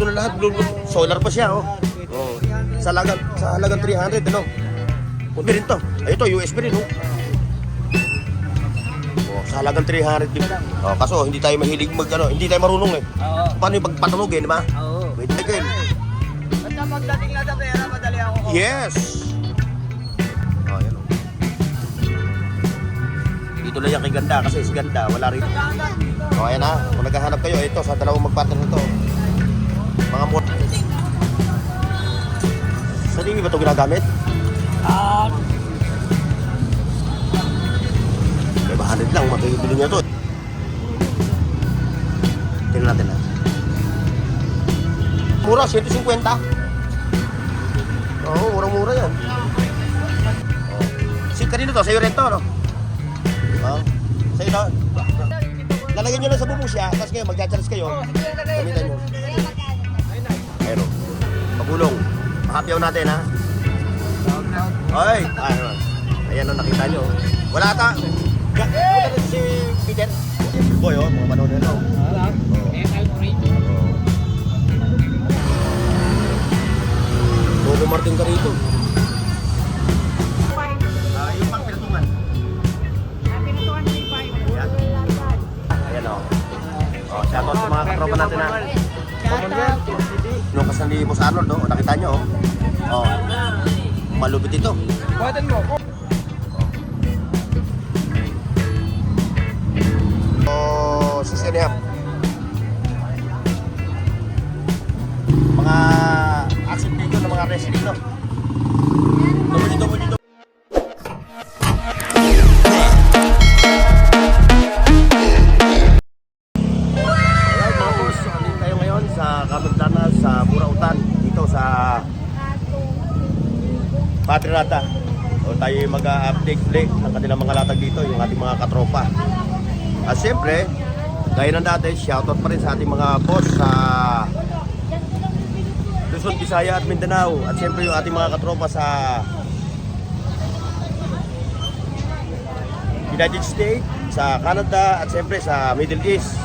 Ito na lahat, solar pa siya, oh. Oh. Sa halagang 300, ano? Kunti rin to. Ay, ito, USB rin, oh. Oh, sa halagang 300 din. Oh, kaso hindi tayo mahilig hindi tayo marunong eh. Oo. Paano yung pagpatunog eh, di ba? Oo. Wait again. Basta magdating na sa pera, madali ako. Yes! Oh, yan oh. Dito lang yan kay Ganda kasi si Ganda, wala rin. Oh, ayan ha. Kung naghahanap kayo, ito sa dalawang magpartner nito. Mga Sa hindi ba ito ginagamit? 500 lang, mabibili niya ito. Tingnan natin ha. Mura, 150. Oo, murang-mura yan. Si kanino to? Sa'yo rin to, no? Oo. Sa'yo na. Lalagyan nyo lang sa bubong siya, tapos ngayon magja-charge kayo. Gamitan nyo. Ayun o. Pagulong. Mahapyaw natin, ha? Ay! Ayan o, nakita nyo. Wala ata. Wala rin si Peter. Boy, o. Mga panon nyo. Bobo Martin ka rito. Yung pang pinutungan. Pinutungan 3.5. Yan. Ayan o. O, shoutout sa mga katropa natin ha. Nung kasan ni Boss Arnold, no? Nakita nyo, o. Malupit ito. Buhatan mo. O, susunod. Mga action figure ng mga wrestling, no? Dito. Alright mga boss, andito tayo ngayon sa Kabagdanas, sa Burautan, dito sa Patriarata. O tayo mag-update ulit ng kanilang mga latag dito, yung ating mga katropa. At siyempre, gaya ng dati, shoutout pa rin sa ating mga boss sa Luzon, Visaya at Mindanao. At siyempre yung ating mga katropa sa United States, sa Canada, at siyempre sa Middle East.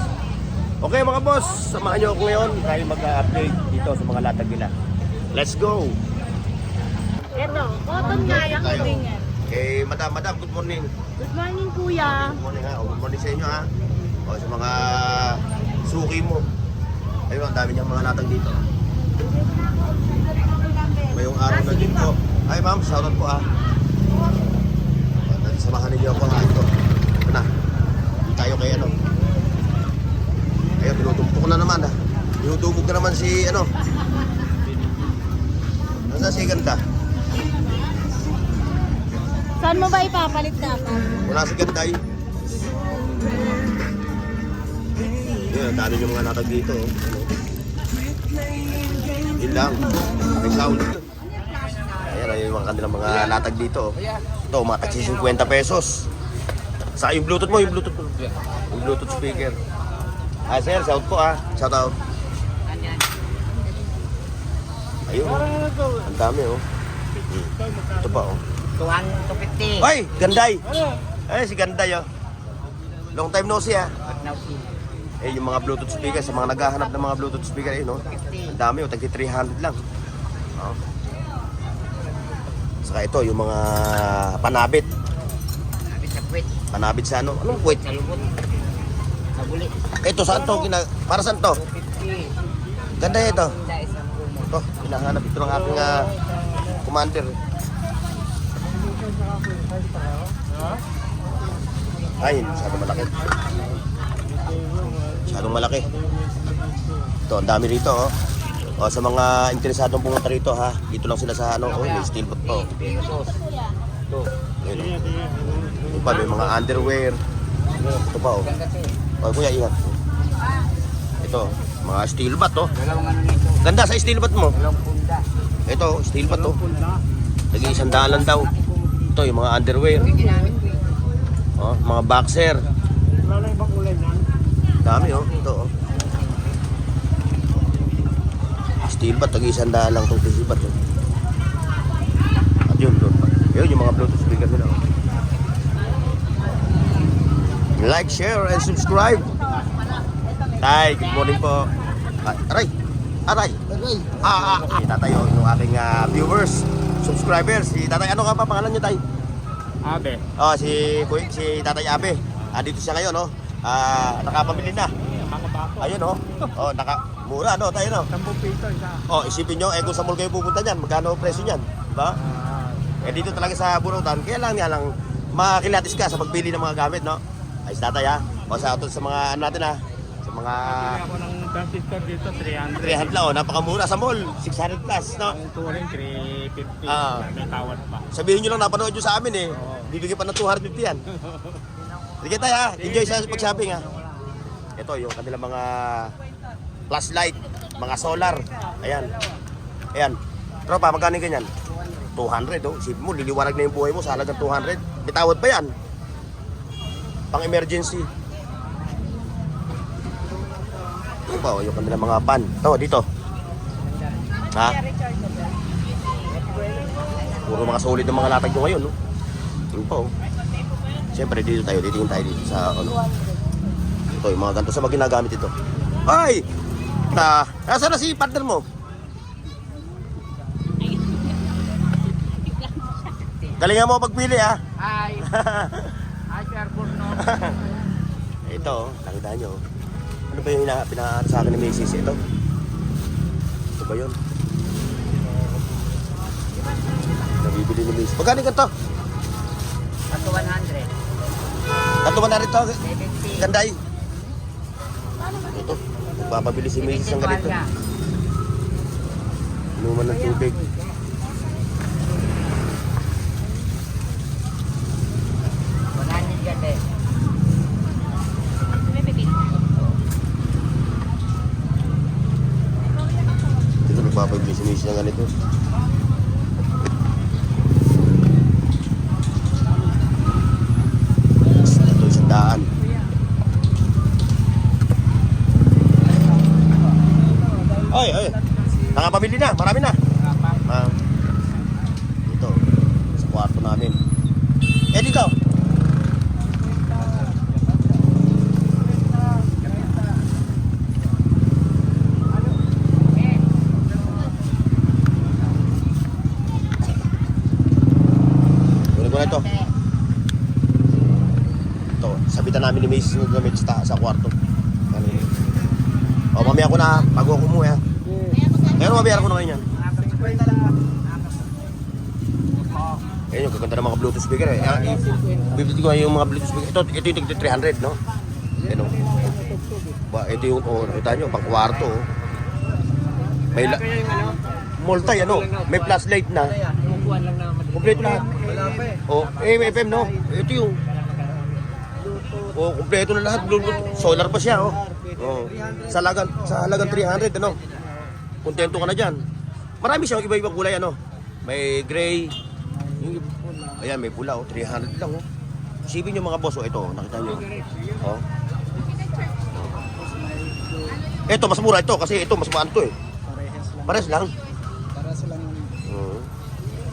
Okay mga boss, samahan nyo ako ngayon. Tayo mag-update dito sa mga latag nila. Let's go! Ito, cotton nga yung ring yan. Okay, madam, good morning. Good morning, kuya. Good morning ha. O, good morning sa inyo ha. O, sa mga suki mo. Ayun, ang dami niyang mga latag dito. Ngayong araw na din po. Ay ma'am, shoutout po ha. Samahan ninyo ako ha. Ito na. Hindi tayo kay ano. Ayun, tinutumpo ko na naman ha. Tinutubog na naman si ano. Nasaan si Ganda? Saan mo ba ipapalit dapat? Wala si Ganday. Yun, ang dami yung mga latag dito. Yun lang. May sound. Ayan, ayun yung mga kanilang mga latag dito. Ito, mga taxi 50 pesos. Saka yung Bluetooth mo, yung Bluetooth speaker. Ah, sir, shout po ah. Shout out. Ayun. Ang dami oh. Ito pa oh. 250. Ay, Ganday. Ay, si Ganday oh. Long time no see ah. Eh, yung mga Bluetooth speaker, sa mga naghahanap ng mga Bluetooth speaker, eh, no? Ang dami, oh, tagi 300 lang. Oh. Saka ito, yung mga panabit. Sabi sa puwet. Panabit sa ano? Anong puwet? Sa lubot. Sa buli. Ito, saan to? Para saan to? 250. Ganda ito. Hindi, isang pumo. Ito, hinahanap ito ng aking commander. Ay, masyadong malaki. Masyadong malaki. Ito, ang dami rito, oh. O, sa mga interesadong pumunta rito, ha. Dito lang sila sa, ano, oh, may steel boat to. Ito, yun, oh. Ito pa, may mga underwear. Ito pa, oh. O, kuya, ingat. Ito, mga steel bat, oh. Dalawang ano nito. Ganda sa steel bat mo. Dalawang punda. Ito, steel bat, oh. Nag-iisang daan lang daw. Ito, yung mga underwear. Ginamit ko eh. Oh, mga boxer. Wala na ibang kulay yan. Dami, oh. Ito, oh. Steel bat, tag-iisang daan lang itong steel bat, oh. At yun, doon pa. Yun, yung mga Bluetooth speaker nila, oh. Like, share, and subscribe. Tay, good morning po. Aray, Aray. Si tatay yung aking viewers, subscribers. Si tatay, ano ka pa pangalan niyo, tay? Abe. Oh, si tatay Abe. Dito siya ngayon, no? Nakapamili na. Mga bato. Ayun, no? Oh, mura, no? Tayo, no? 10 piso isa. Oh, isipin nyo, kung sa mall kayo pupunta niyan, magkano presyo niyan? Diba? Dito talaga sa Bunutan, kaya lang makilatis ka sa pagpili ng mga gamit, no? Ayos tatay, ha? O sa mga ano natin, ha? Sa mga Bili ako ng transistor dito, 300. 300 lang, oh, napakamura sa mall, 600 plus, no? Ang touring, 350. May tawad pa. Sabihin nyo lang, napanood nyo sa amin, eh. Bibigyan pa ng 250 yan. Sige tayo, ha? Enjoy sa pag-shopping, ha? Ito, yung kanilang mga flashlight, mga solar. Ayan. Ayan. Tropa, magkano ganyan? 200, oh. Isipin mo, liliwanag na yung buhay mo sa halagang 200. Bitawad pa yan. Pang emergency. Ito pa, oh, yung kanilang mga pan. Ito, dito. Ha? Puro mga solid ng mga latag nyo ngayon, no? Yun pa, oh. Siyempre, dito tayo. Titingin tayo dito sa, ano. Ito, yung mga ganito. Sa mga ginagamit ito. Ay! Nasaan na si partner mo? Galingan mo pagpili, ha? Hi! Hi, Sir Burno. Ito, nakita nyo. Ano ba yung pinaano sa akin ni Macy's? Ito? Ito ba yun? Nabibili ni Macy's. Magkano ganito? Kato 100. Katuman na rin ito. 70. Ganday. Ito. Nagpapabili si Macy's ng ganito. Inuman ng tubig. Dito nagpapabili si Macy's ng ganito. Ito sa daan. Ay. Nakapabili na, marami na. Ito, sa kwarto namin. Dito. Kunin ko na ito. Ito, sabitan namin ni Macy's ng gamit sa kwarto. O, mamaya ko na, bago ako umuwi, ha. Pero mabayaran ko na ngayon yan. Ayan yung kaganda ng mga Bluetooth speaker, eh. Bibili ko yung mga Bluetooth speaker. Ito yung tig 300, no? Ayan o. Ito yung, nakita nyo, pang kwarto, oh. May multi, ano? May flashlight na. Kompleto lahat. Oh, may FM, no? Ito yung kompleto na lahat. Bluetooth. Solar pa siya, oh. Sa halagang 300, ano? Kontento ka na dyan. Marami siyang iba-ibang kulay, ano? May gray. Ayan, may pula, oh. 300 lang, oh. Isipin nyo mga boss, oh. Ito, nakita nyo. Oh. Ito, mas mura ito. Kasi ito, mas maan to, eh. Pares lang.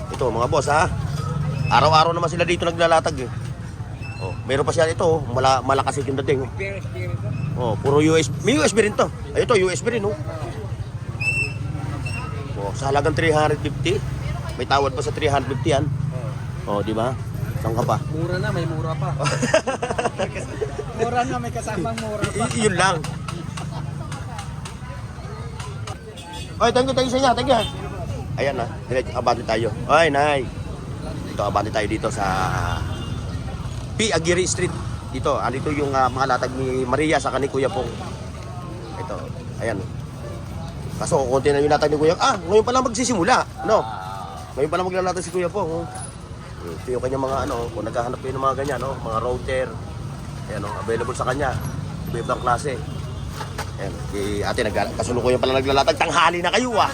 Ito, mga boss, ha? Araw-araw naman sila dito naglalatag, eh. Oh, meron pa siya ito, oh. Malakas yung dating, oh. Oh, puro USB. May USB rin to. Ay, ito, USB rin, oh. Oh, sa halagang 350. May tawad pa sa 350 yan. Oh, di ba? Saan ka pa? Mura na, may mura pa. Mura na, may kasamang mura pa. Yun lang. Oy, thank you sa inyo. Thank you. Ayan na, abante tayo. Oy, nay. Ito, abante tayo dito sa P. Aguirre Street. Dito, andito yung mga latag ni Maria sa ni Kuya Pong. Ito, ayan. Kaso, konti na yung latag ni Kuya. Ngayon pa lang magsisimula, no? Ngayon pa lang maglalatag si Kuya Pong. Ito yung kanyang mga ano, kung naghahanap kayo ng mga ganyan, no? Mga router. Ayan, available sa kanya. Iba-ibang klase. Ayan, ate, kasunod pa lang naglalatag. Tanghali na kayo, ah.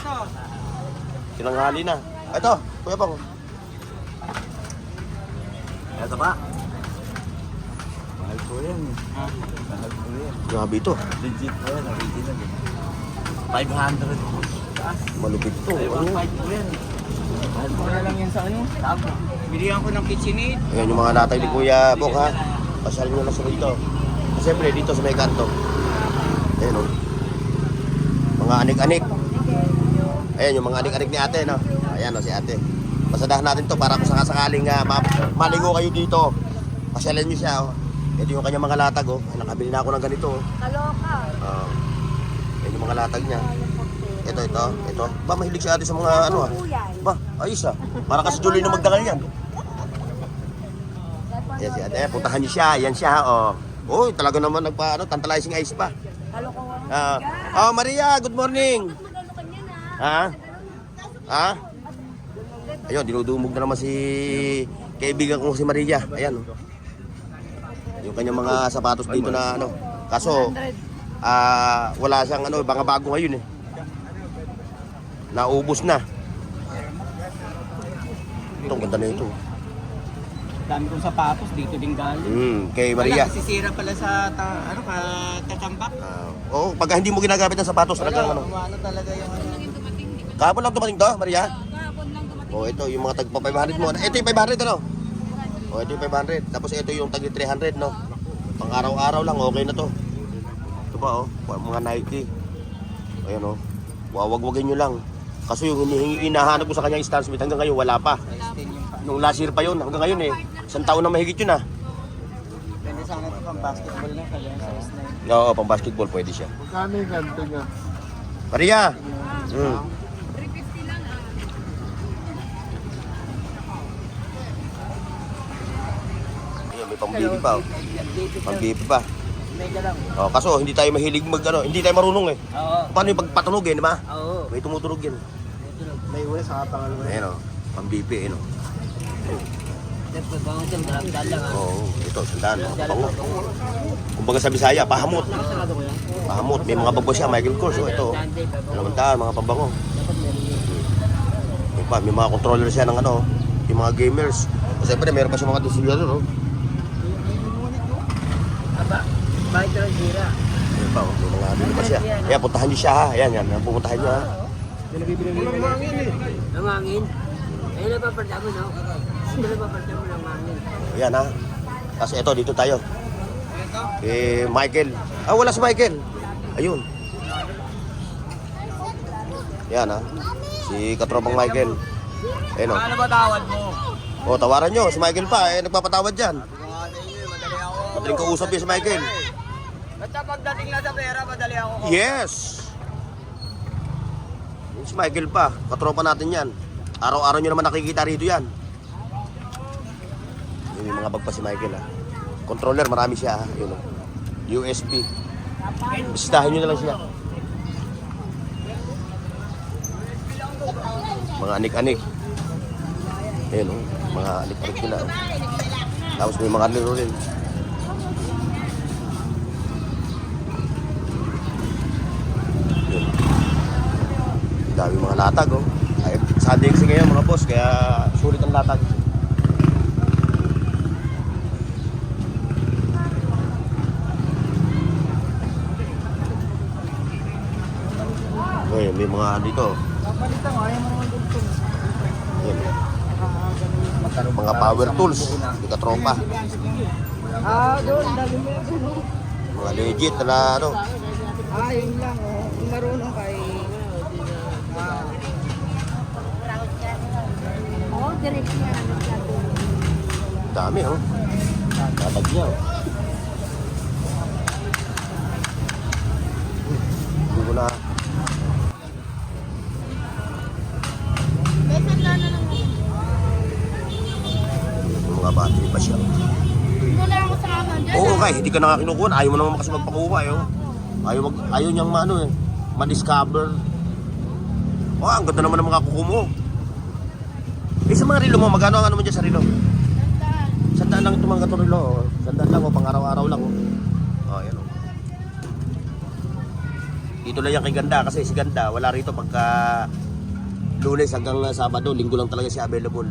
Tinanghali na. Ito, Kuya Pong. Ito pa. Mahal ko yan. Mahal ko yan. Grabe ito. Legit ko yan, original. 500. Malupit ito. Ano? 1.5 ko yan. Mahal ko na lang yan sa ano? Tabo. Bilihan ko ng KitchenAid. Ayan yung mga latag ni Kuya Pong, ha. Pasyal nyo na sa dito. Siyempre, dito sa may kanto. Ayan, o. Mga anik-anik. Ayan, yung mga anik-anik ni ate, no? Ayan, no, si ate. Pasadahan natin to para kung sakasakaling maligo kayo dito. Pasyalan nyo siya, oh. Ito yung kanyang mga latag, oh. Ay, nakabili na ako ng ganito, oh. Kaloka. Yan yung mga latag niya. Ito. Ba, mahilig si ate sa mga ano, ah. Ba, ayos, ah. Para kasi Julie na magdangal yan. Yan si ate, puntahan niyo siya. Yan siya, oh. Oh, talaga naman tantalizing ice pa. Kaloka. Maria, good morning. Ha? Ayun, dinudumog na naman si kaibigan ko si Maria. Ayan, oh. Yung kanyang mga sapatos dito na ano. Kaso, wala siyang ano, mga bago ngayon eh. Naubos na. Ito, ang ganda na ito. Dami kong sapatos dito din galing. Kay Maria. Wala, sisira pala sa tatambak. Oo, pagka hindi mo ginagamit ng sapatos, talagang ano. Ano talaga yung Kahapon lang dumating to, Maria? Kahapon lang dumating. Oh, ito yung mga tagpa 500 mo. Ito yung 500 ano? Oh, ito yung 500. Tapos ito yung tagi 300, no? Pang araw-araw lang, okay na to. Ito pa, oh, mga Nike. Ayan, oh. Wawag-wagin nyo lang. Kasi yung hinahanap ko sa kanya Stan Smith hanggang ngayon wala pa. Nung last year pa yun, hanggang ngayon eh. Isang taon na mahigit yun ah. Pwede sana ito pang basketball lang kaya sa S9. Oo, pang basketball pwede siya. Magkano yung ganito niya? Maria! 350 lang Ayan, may pang-baby pa. Oh. Pang-baby pa. Medyo lang. Oh, kaso hindi tayo mahilig hindi tayo marunong eh. Oo. Paano yung pagpatunog eh, di ba? Oo. May tumutunog yan. May una sa pangalawa. Ayan oh, pang-baby eh, no? Siyempre, bawang dyan, dalag lang ha. Oo, ito, sandaan, mga pabango. Kumbaga sa Bisaya, pahamot. Pahamot, may mga bagbo siya, Michael Kors, oh, ito. Alamantaan, mga pabango. Yung pa, may mga controller siya ng ano, yung mga gamers. Kasi siyempre, meron pa siya mga distributor, no? Aba, bakit lang sira? Ayun pa, may mga ano pa siya. Kaya puntahan niyo siya, ha? Ayan, pupuntahan niyo, ha? Nangangin? Ayun na paparda mo, no? Ayun na paparda mo ng hangin. Ayan, ha? Tapos ito, dito tayo. Michael. Wala si Michael. Ayun. Yan, ha? Si katropang Michael. Ayun, oh. Ano ba tawad mo? O, tawaran nyo. Si Michael pa, nagpapatawad dyan. Madaling kausap yun si Michael. Basta pagdating na sa pera, madali ako. Yes! Yung si Michael pa, katropa natin yan. Araw-araw nyo naman nakikita rito yan. Yun yung mga bag pa si Michael, ha. Controller, marami siya, ha. Yun, oh. USB. Bisitahin nyo na lang siya. Mga anik-anik. Ayun, oh. Mga anik-anik nila, oh. Tapos may mga laro rin. Yun. Dami mga latag, oh. Ay, Sunday kasi ngayon mga boss, kaya sulit ang latag. Ngayon, may mga dito. Ayan. Mga power tools, hindi ka tropa. Doon, dali mo yan. Mga legit na ano. Yun lang, oh. Kung marunong kay... Oo, direct niya. Dami, oh. Latag niya, oh. Hindi ko na. Besan lang na lang. Yung mga battery pa siya. Hindi na ako sa akin dyan. Oo, okay. Hindi ka na nga kinukuha. Ayaw mo naman kasi magpakuha, eh. Oh. Ayaw niyang ma-discover. Oh, ang ganda naman ng mga kuko mo. Sa mga relo mo, magkano ang ano mo dyan sa relo? Sandaan lang ito mga ganito relo. Oh. Sandaan lang, oh, pang araw-araw lang. Oh, yan, oh. Dito lang yan kay Ganda kasi si Ganda wala rito pagka Lunes hanggang Sabado, linggo lang talaga siya available.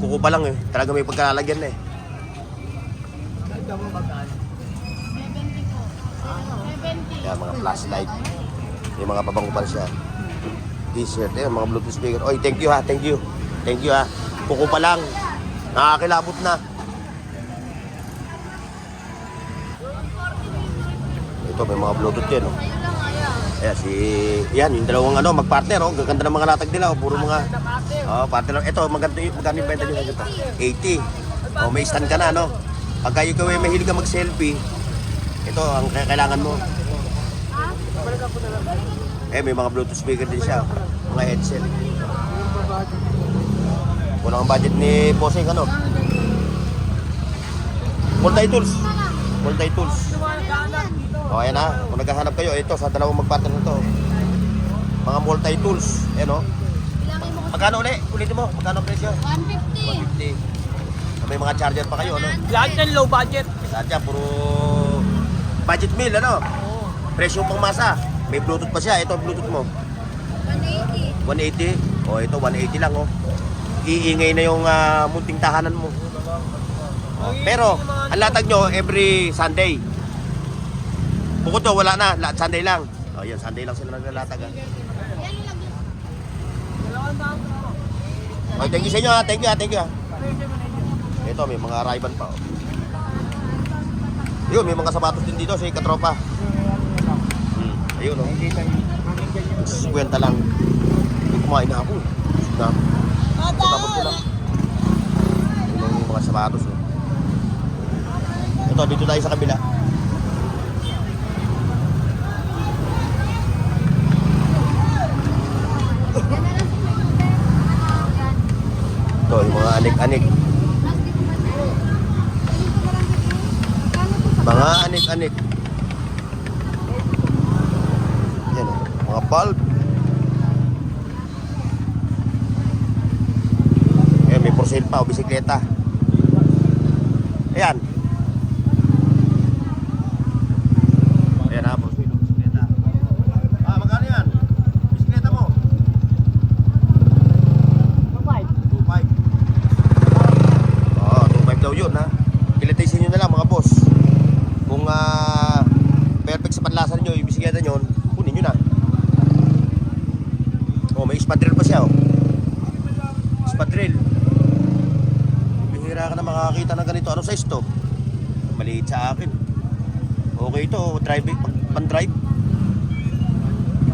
Kuko pa lang eh, talaga may pagkalalagyan na eh. Yan, mga flashlight. May mga pabango pa siya. T-shirt, mga Bluetooth speaker. Oy, thank you ha, thank you. Thank you ha. Kuko pa lang. Nakakilabot na. Ito, may mga Bluetooth yan. Oh. Ayan, yan, yung dalawang magpartner, oh. Gaganda ng mga latag nila, oh. Puro mga, partner. Ito, maganda magkano yung benta nyo sa ganito? 80. Oh, may stand ka na, no? Pagka ikaw ay mahilig ka mag-selfie, ito ang kailangan mo. May mga Bluetooth speaker din siya, mga headset. Kulang ang budget ni Bossing, Multi-tools. Multi-tools. O, ayan na. Kung naghahanap kayo, ito, sa dalawang magpartner na ito. Mga multi-tools. Ayan, o. Magkano ulit? Ulitin mo. Magkano ang presyo? 150. 150. May mga charger pa kayo, no? Lahat yan low budget. Lahat yan, puro budget meal, Presyo pang masa. May Bluetooth pa siya. Ito ang Bluetooth mo. 180. 180. O, ito, 180 lang, Iingay na yung munting tahanan mo. Pero, ang latag nyo, every Sunday. Bukod to, wala na. Sunday lang. O, yun, Sunday lang sila naglalatag, Okay, thank you sa inyo, Thank you, Ito, may mga Ray-Ban pa, Yun, may mga sapatos din dito sa katropa. Ayun, 50 lang. Hindi kumain na ako. Tapos ko lang. Yung mga sapatos, Ito, dito tayo sa kabila. Ito, yung mga anik-anik. Mga anik-anik. Yan, mga bulb. Ayan, may for sale pa, bisikleta. Ayan. Ayan ha, for sale, bisikleta. Magkano yan? Bisikleta mo? 2.5. 2.5 daw yun, ha? Kilatisin nyo na lang, mga boss. Kung perfect sa panlasa nyo, yung bisikleta nyo, kunin nyo na. May spot drill pa siya, Spot drill. Bihira ka na makakita ng ganito. Ano size to? Maliit sa akin. Okay ito, pan-drive.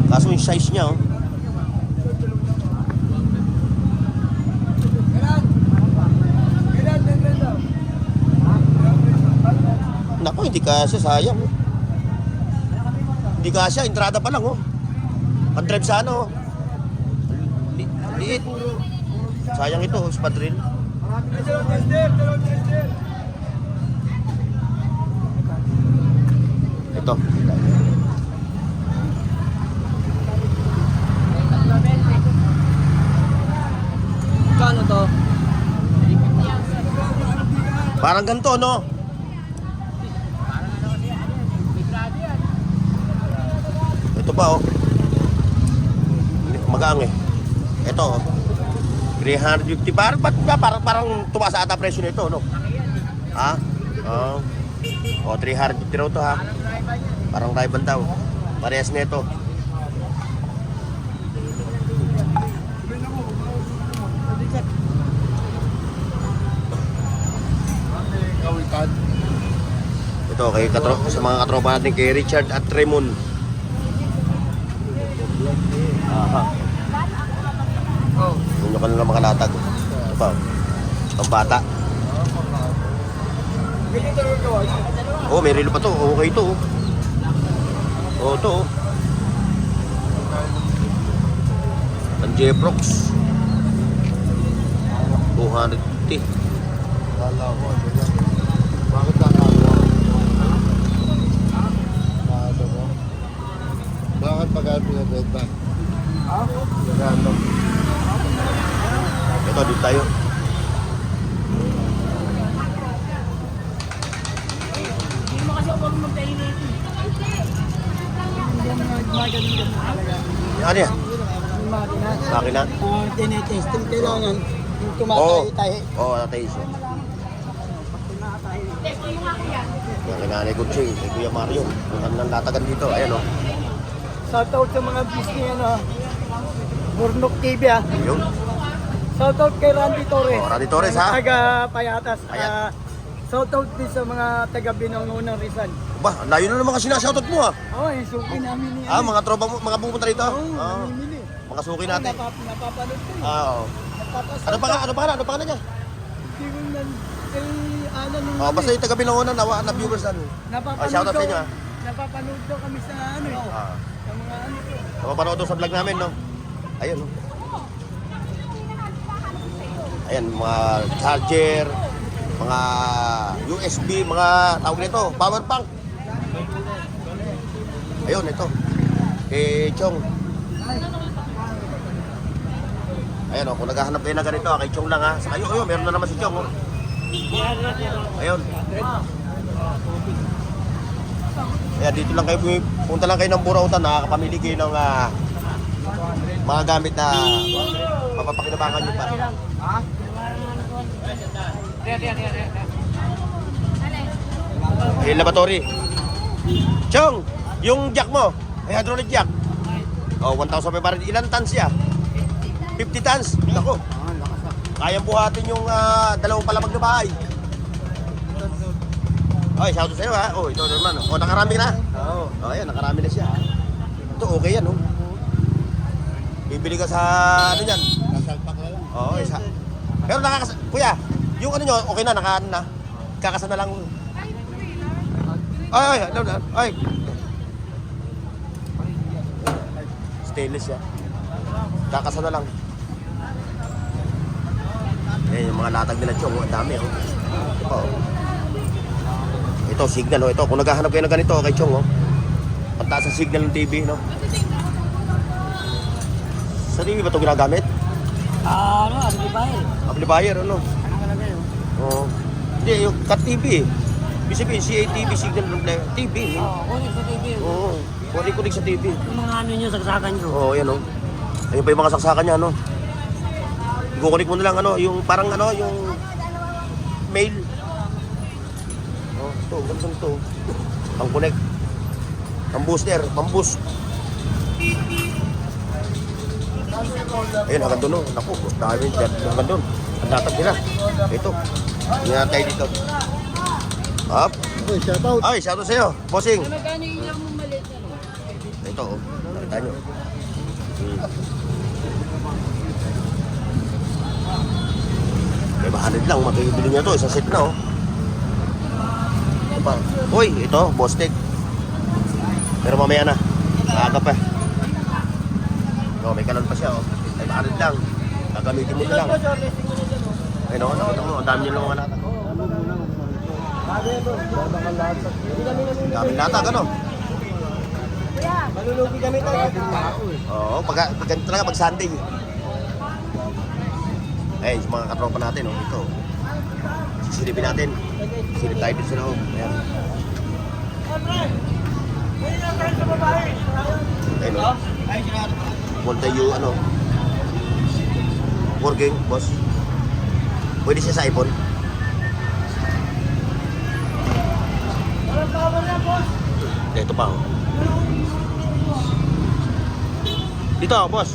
Kaso yung size niya, Naku, hindi kasya, sayang. Hindi kasya, entrada pa lang, Pan-drive sa liit. Sayang ito, spot drill. Ito. Kano to? Parang ganito, no? Ito pa, Magaang, Ito, 350. Parang tumaas ata presyo nito, no? Ha? 350 raw to, ha? Parang Ray-Ban daw. Parehas nito. Ito sa mga katropa natin kay Richard at Raymond. Yung ka nila mga latag. Ito pa. Ang bata. May relo pa to. Okay ito. Ito. Ang J-Prox. 250. Bakit nakakawa? Bakit pag-aarap pinag-breadback? Nagano? Ito, dito tayo. Hindi mo kasi ako magtayin nito. Ano yan? Makina? Tinitesting kailangan yung tumatay-tahi. Natay siya. Yung kinanay Gutsing, kay Kuya Mario. Yung kanilang latagan dito. Ayan, Shoutout sa mga business Burnok TV, Yun. Shoutout kay Randy Torres. Randy Torres, ha? Taga Payatas. Payat. Shoutout din sa mga taga Binangonan Rizal. Ba, ang layo na naman kasi sinashoutout mo ah. Oo, yung suki namin ni Mga tropa mo, mga pupunta rito? Oo, Ah, namimili. mga suki natin. Napapanood ko eh. Oo. Ano pa na niya? Hindi ko nan... Kay Ana nung... Oh, basta yung taga Binangonan, na viewers na. Napapanood shoutout sa daw- inyo, ah. Napapanood daw kami sa ano eh. Ah. Sa mga ano ko. Napapanood doon sa vlog namin, no? Ayun, no? Ayan, mga charger, mga USB, mga tawag nito, power bank. Ayun, ito. Chong. Ayan, kung naghahanap kayo na ganito, kay Chong lang ha. Sa kayo, ayun, meron na naman si Chong. Ayun. Ayan, dito lang kayo, punta lang kayo ng Burautan, nakakapamili kayo ng mga gamit na mapapakinabangan nyo pa. Ayun, laboratory. Chong, yung jack mo, ay hydraulic jack. Oh, 1,500. Ilan tons siya? 50 tons. Ako. Kayang buhatin yung dalawang palamag na bahay. Oy, shout out sa'yo ha. Oh, ito naman. Oh, nakarami na. Oo. Oh, ayan, nakarami na siya. Ito, okay yan, oh. Bibili ka sa, ano yan? Nasalpak na lang. Oo, isa. Pero kuya, yung ano nyo, okay na, naka, na. Kakasa na lang. Ay, ay. Stainless siya. Kakasa na lang. Eh, yung mga latag nila Chong, ang dami, oh. Oh. Ito, signal, oh. Ito, kung naghahanap kayo na ganito, kay Chong, oh. Pantaas sa signal ng TV, no? Sa TV ba ito ginagamit? Amplifier. Amplifier, ano? Ano ka lang yun? Oo. Hindi, yung cut TV, eh. Ibig sabihin, CATV, signal ng TV, eh. Kunin sa TV. Oo. Kunik sa TV. Yung mga ano nyo, sagsakan nyo. Oo, yan, oh. Ayun pa yung mga saksakan niya, no? Ikukunik mo na lang, ano, yung parang, ano, yung mail. Oh, ito, ganito ito. Pang-connect. Pang-booster, pang-boost. Ayun, hanggang doon, oh. Naku, dami dyan. Hanggang doon. Ang datag nila. Ito. Hindi na tayo dito. Up. Uy, shout out. Ay, shout out sa'yo. Bossing. Magkano yung ilang mong maliit na? Ito, oh. Nakita nyo. May bahanid lang, makikibili niya to, isang set na, oh. Ito pa. Uy, ito, boss tech. Pero mamaya na, maaga pa. Oh, may kalan pa siya, oh. May bahanid lang, gagamitin mo na lang. Ay, no, nakita mo, ang dami nyo lang mga latag. Ang daming latag, ano? Malulugi kami tayo. Oo, pag ganito talaga, pag Sunday. Eh, yung mga katropa natin, oh, ito. Sisilipin natin. Silip tayo dito sa loob. Ayan. Ayun, oh. Multi-U, ano. Working, boss. Pwede siya sa iPhone. Ito pa, oh. Dito, boss.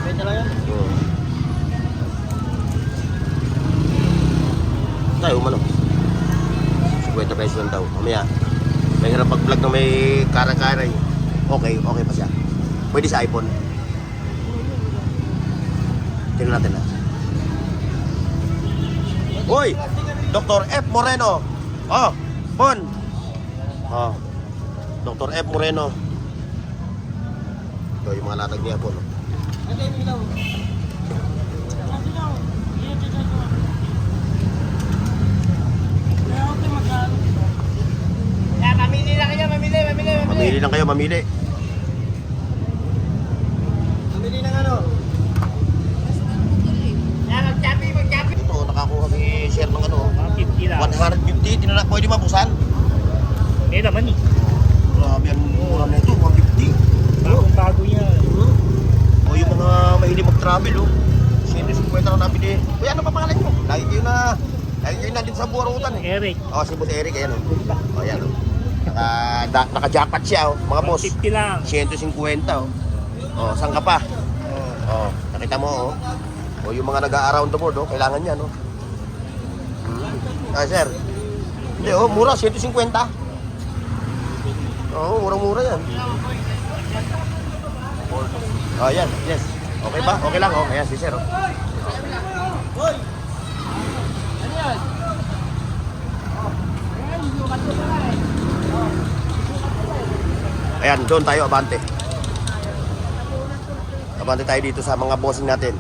Pwede lang yan. Oo. Tayo, umano. 50 pesos lang daw. Mamaya. May hirap pag-vlog na may kara-karay. Okay, okay pa siya. Pwede sa iPhone. Tingnan natin na. Uy! Dr. F. Moreno. Oh, Bon. Oh. Dr. F. Moreno. Ito yung mga latag niya po, no? Mamili lang kayo, mamili. Mamili lang kayo, mamili. Mamili ng ano? Magchapi. Ito, nakakuha kami share ng ano. 50 lang. 150, tinanak, pwede mabusan. Eh naman eh. Grabe, ang mura na ito, 150. Bagong-bago niya. O yung mga mahilig mag-travel, oh. 150 na nabili. Kuya, ano pa pangalan nyo? Lagi kayo nandito sa Buwarutan, eh. Eric. O, si Boss Eric, ayan, oh. O, ayan, oh. Naka-jacket siya, oh. Mga boss. 50 lang. 150, oh. O, saan ka pa? O, nakita mo, oh. O, yung mga nag-a-around the world, oh. Kailangan yan, oh. Ah, sir. Hindi, oh, mura, 150. Oo, murang-mura yan. Oh, yan, yes. Okay ba? Okay lang, oh. Ayan, si Sir, oh. Ayan, doon tayo, abante. Abante tayo dito sa mga bossing natin.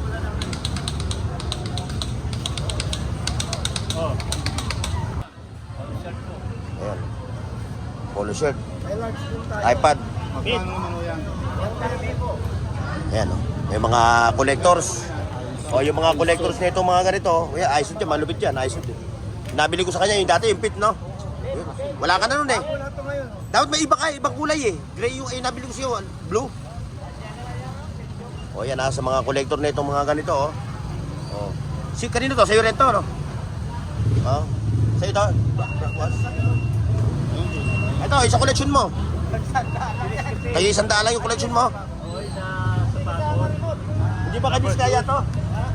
Ayan. Polo shirt. iPad. Ayan, oh. May mga collectors. O, yung mga collectors nito mga ganito. Ayan, ayos yun, malupit yan, ayos yun. Nabili ko sa kanya yung dati, yung pit, no? Yun. Wala ka na nun eh. Dapat may iba ka, ibang kulay eh. Gray yung, nabili ko siya, blue. O, yan, sa mga collector nito mga ganito, oh. O. Si, kanino to? Sa'yo rin to, no? Oh. Sa'yo to? Ito, isa collection mo. Kayo 100 lang yung collection mo. Hindi ba kadiskaya to?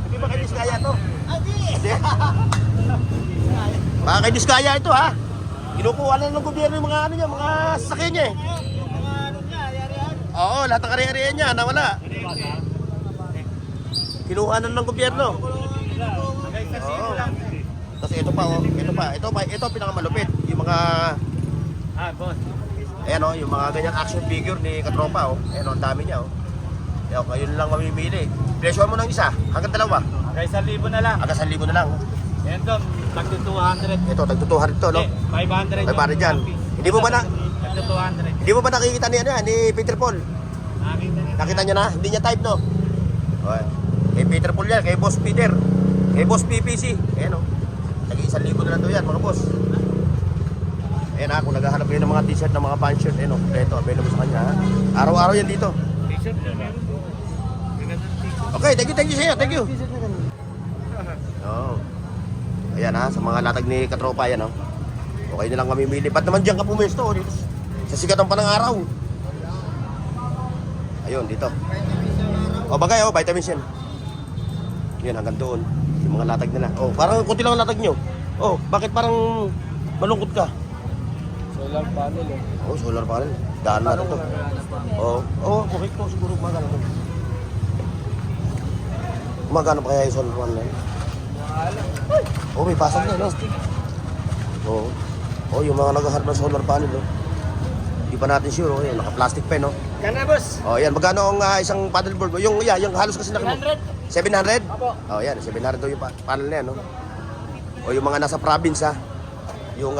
Hindi ba kadiskaya to? Hindi. Baka kadiskaya ito ha. Kinukuha na ng gobyerno yung mga ano niya, mga sasakyan niya eh. Oo, lahat ng kari-ariyan niya, nawala. Kinuha na ng gobyerno. Oo. Tapos ito pa oh, ito pinakamalupit. Yung mga boss. ayan oh, yung mga ganyang action figure ni Katropa oh. Ayan oh, ang dami niya oh. Ayan, kayo lang mamimili. Presyo mo ng isa, hanggang dalawa. Hanggang 1,000 na lang. Hanggang 1,000 na lang. Yan doon, tagto 200. Ito, tagtutuhan ito, no? 500. 500 dyan. Hindi mo ba na, Tagto 200. hindi mo ba nakikita ni, ano, ni Peter Paul? Nakita niya na? Hindi niya type, no? Okay. Kay Peter Paul yan, kay Boss Peter. Kay Boss PPC. Ayan, oh. Naging 1,000 na lang to yan, mga boss. Ayan ha, kung naghahanap kayo ng mga t-shirt, ng mga pant shirt, ayan oh, ito, available sa kanya ha. Araw-araw yan dito. T-shirt na meron. Okay, thank you sa'yo, thank you. Oh. Ayan ha, sa mga latag ni Katropa yan oh. Okay na lang mamimili. Ba't naman dyan ka pumesto oh, dito? Sa sikatang pa ng araw. Ayun, dito. O bagay oh, vitamins yan. Yan, hanggang doon. Yung mga latag nila. Oh, parang kunti lang ang latag nyo. Oh, bakit parang malungkot ka? Solar panel eh. Oh, solar panel. Daan na ito. Oh, okay po. Siguro magano to. Magano pa kaya yung solar panel? Oh, may pasag na, no? Oh. Oh, yung mga naghahanap ng solar panel, no? Hindi pa natin sure, oh. Yan, naka-plastic pa, no? Yan na, boss. Oh, yan. Magkano ang isang paddleboard? Yung halos kasi nakino. 700? Oh, yan. 700 daw yung panel na yan, no? O yung mga nasa province, ha? Yung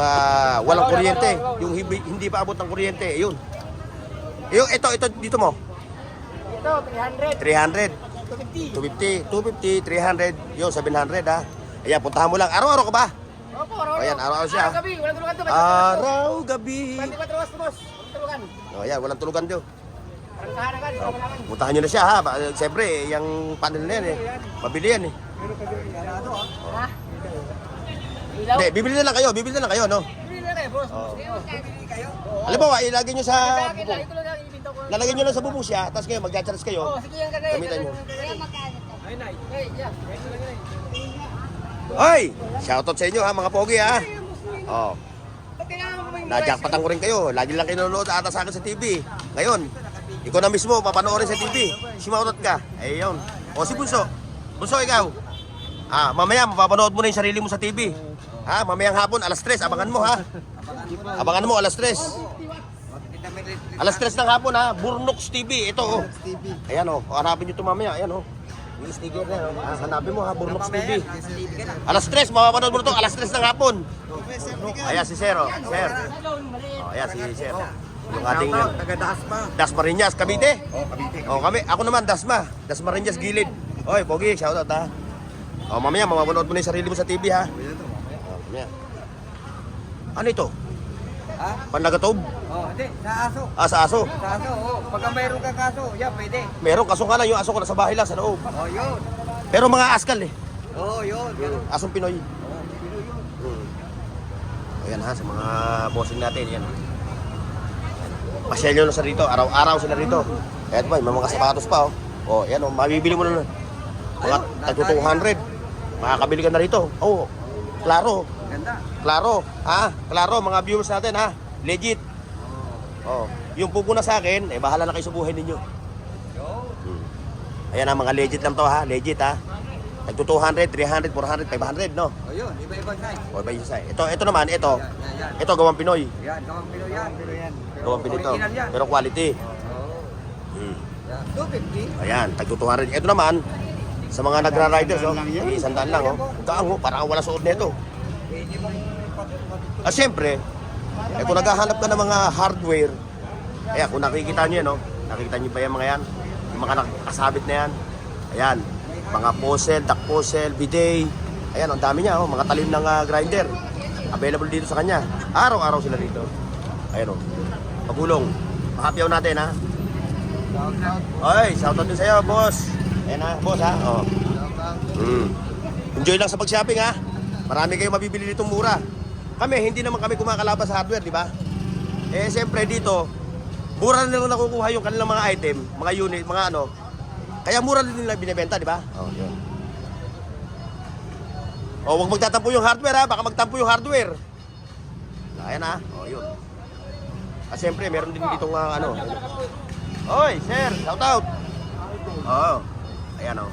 walang kuryente, yung hindi pa abot ng kuryente, yun. Yung ito dito mo. Ito, 300. 300. 250, 300, yung 700 ha. Ayan, puntahan mo lang. Araw-araw ka ba? Opo, Ayan, araw-araw siya. Gabi, walang tulugan to. Araw-gabi. 24 oras to, boss. Walang tulugan. O yan, walang tulugan doon. Parang kahanagan, sa naman. Puntahan nyo na siya ha. Siyempre, yung panel na yan eh. Mabili yan eh. Ha? Ilaw? Hindi, bibili na lang kayo, no? Bili na kayo, boss. Oo. Kayo? Alam mo, ilagay nyo sa Lagi bubong. ko lang ibinta ko. Lalagyan nyo lang sa bubong siya, tapos kayo, magja-charge kayo. Oh, sige yan ka na. Gamitan nyo. Kaya magkano to? Ay, nay. Hey, yeah. Hoy! Shoutout sa inyo ha, mga pogi ha. Oh. Ba't kailangan mo may Najakpatan ko rin kayo. Lagi lang kayo nanonood ata sa akin sa TV. Ngayon, ikaw na mismo, papanoorin sa TV. Simautot ka. Ayun. O si Bunso. Bunso, ikaw. Mamaya, mapapanood mo na yung sarili mo sa TV. Ha, mamayang hapon, alas 3. Abangan mo ha. Abangan mo, alas 3. Alas 3 ng hapon ha. Burnox TV. Ito oh. Ayan oh. Hanapin nyo ito mamaya. Ayan oh. Yung sticker na yun. Hanapin mo ha. Burnox TV. Alas 3. Mapapanood mo ito. Alas 3 ng hapon. Ayan si Sir oh. Sir. Oh, ayan si Sir. Yung ating Dasmariñas, Cavite. Oh, kami. Ako naman, Dasmariñas, Gilid. Oy, pogi, shoutout ha. Oh, mamaya, mamapanood mo na yung sarili mo sa TV ha. Oh, mamaya. Ano ito? Ha? Panlagatob? Oh, hindi. Sa aso. Sa aso. Sa aso, oh. Pagka mayroon kang kaso, yan, pwede. Meron, kaso nga lang yung aso ko nasa bahay lang, sa loob. Oh, yun. Pero mga askal eh. Oh, yun. Ganun. Asong Pinoy. Oh, Pinoy yun. Ayan ha, sa mga bossing natin, yan. Pasyal nyo na sa rito, araw-araw sila rito. Ayan ba, may mga sapatos pa oh. Oh, yan oh, mabibili mo na. Mga tagto 200. Makakabili ka na rito. Oh, klaro. Ganda. Klaro, ha? Klaro, mga viewers natin, ha? Legit. Oh. Yung pupuna sa akin, bahala na kayo sa buhay ninyo. Ayan na, mga legit lang to, ha? Legit, ha? Nagto 200, 300, 400, 500, no? O yun, iba-ibang size. O, iba yung size. Ito naman, ito. Yan. Ito, gawang Pinoy. Yan, gawang Pinoy yan. Gawang Pinoy to. Original yan. Pero quality. Oo. Hmm. Yan. 250. Ayan, tagto 200. Ito naman, sa mga nagra-riders, oh. Isandaan lang, oh. Kaang, oh. Parang wala suot nito. Pwede mo Siyempre, kung naghahanap ka ng mga hardware, ayan, kung nakikita nyo yan, no? Nakikita nyo ba yan mga yan? Yung mga nakasabit na yan. Ayan, mga puzzle, duck puzzle, bidet. Ayan, ang dami niya, oh. Mga talim ng grinder. Available dito sa kanya. Araw-araw sila dito. Ayan, oh. Pagulong. Mahapyaw natin, ha? Oy, shoutout din sa'yo, boss. Ayan, ha, boss, ha? Oh. Enjoy lang sa pag-shopping, ha? Marami kayong mabibili dito mura. Kami, hindi naman kami kumakalaban sa hardware, di ba? Eh, siyempre dito, mura na lang nakukuha yung kanilang mga item, mga unit, mga ano. Kaya mura din nila binibenta, di ba? Oh, yun. Oh, huwag magtatampo yung hardware, ha? Baka magtampo yung hardware. Ayan, ha? Oh, yun. Ah, siyempre, meron din ditong ano. Oy, sir, shout out. Oh, ayan, oh.